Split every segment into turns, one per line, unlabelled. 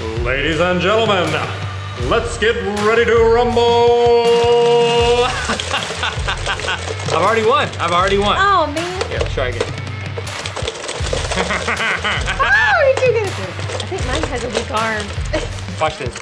Ladies and gentlemen, let's get ready to rumble!
I've already won.
Oh, man.
Yeah, let's try again.
Oh, you're too good at this. I think mine has a weak arm.
Watch this.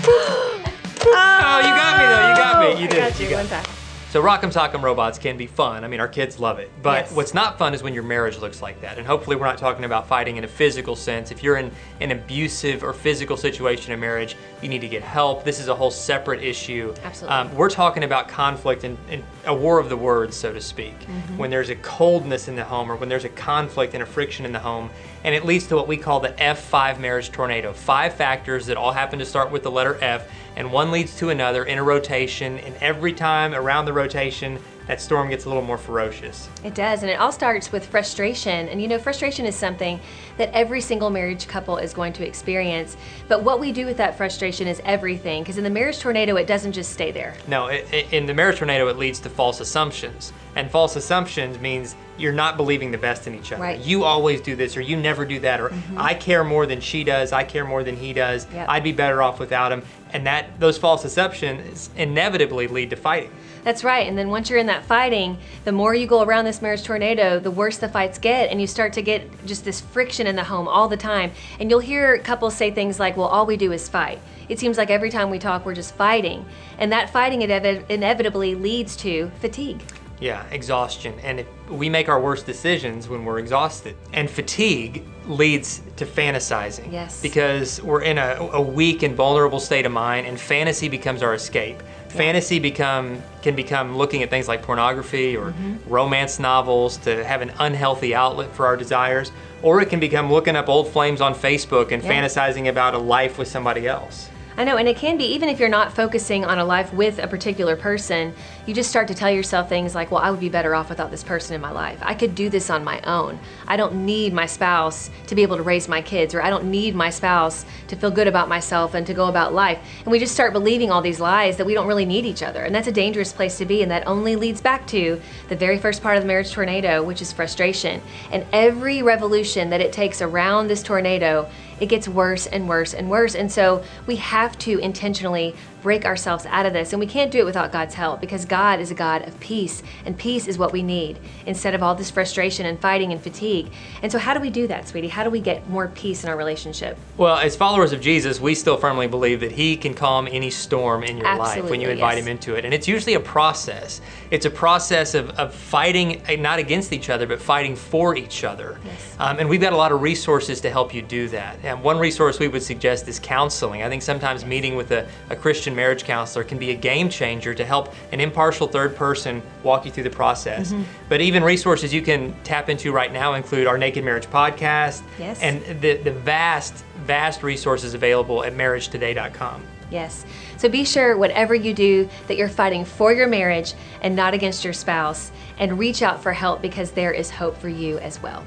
Oh, you got me though. You got me. You did.
I got you one time.
So Rock'em Sock'em Robots can be fun. I mean, our kids love it. But
Yes.
what's not fun is when your marriage looks like that. And hopefully we're not talking about fighting in a physical sense. If you're in an abusive or physical situation in marriage, you need to get help. This is a whole separate issue.
Absolutely.
We're talking about conflict and a war of the words, so to speak. When there's a coldness in the home or when there's a conflict and a friction in the home, and it leads to what we call the F5 marriage tornado. 5 factors that all happen to start with the letter F, and one leads to another in a rotation, and every time around the rotation, that storm gets a little more ferocious.
It does, and it all starts with frustration. And you know, frustration is something that every single marriage couple is going to experience. But what we do with that frustration is everything, because in the marriage tornado, it doesn't just stay there.
No, in the marriage tornado, it leads to false assumptions. And false assumptions means you're not believing the best in each other.
Right.
You always do this, or you never do that, or I care more than she does, I care more than he does,
Yep.
I'd be better off without him. And those false assumptions inevitably lead to fighting.
That's right, and then once you're in that fighting, the more you go around this marriage tornado, the worse the fights get, and you start to get just this friction in the home all the time. And you'll hear couples say things like, well, all we do is fight. It seems like every time we talk, we're just fighting. And that fighting inevitably leads to fatigue.
Yeah, exhaustion. And we make our worst decisions when we're exhausted. And fatigue leads to fantasizing.
Yes.
Because we're in a weak and vulnerable state of mind, and fantasy becomes our escape. Fantasy can become looking at things like pornography or romance novels to have an unhealthy outlet for our desires, or it can become looking up old flames on Facebook and fantasizing about a life with somebody else.
I know, and it can be, even if you're not focusing on a life with a particular person, you just start to tell yourself things like, well, I would be better off without this person in my life. I could do this on my own. I don't need my spouse to be able to raise my kids, or I don't need my spouse to feel good about myself and to go about life. And we just start believing all these lies that we don't really need each other. And that's a dangerous place to be, and that only leads back to the very first part of the marriage tornado, which is frustration. And every revolution that it takes around this tornado, it gets worse and worse and worse. And so we have to intentionally break ourselves out of this. And we can't do it without God's help, because God is a God of peace, and peace is what we need instead of all this frustration and fighting and fatigue. And so how do we do that, sweetie? How do we get more peace in our relationship?
Well, as followers of Jesus, we still firmly believe that He can calm any storm in your life when you invite Him into it. And it's usually a process. It's a process of fighting, not against each other, but fighting for each other.
Yes.
And we've got a lot of resources to help you do that. And one resource we would suggest is counseling. I think sometimes meeting with a Christian marriage counselor can be a game changer to help an impartial third person walk you through the process. But even resources you can tap into right now include our Naked Marriage podcast and the vast resources available at marriagetoday.com.
Yes. So be sure, whatever you do, that you're fighting for your marriage and not against your spouse, and reach out for help, because there is hope for you as well.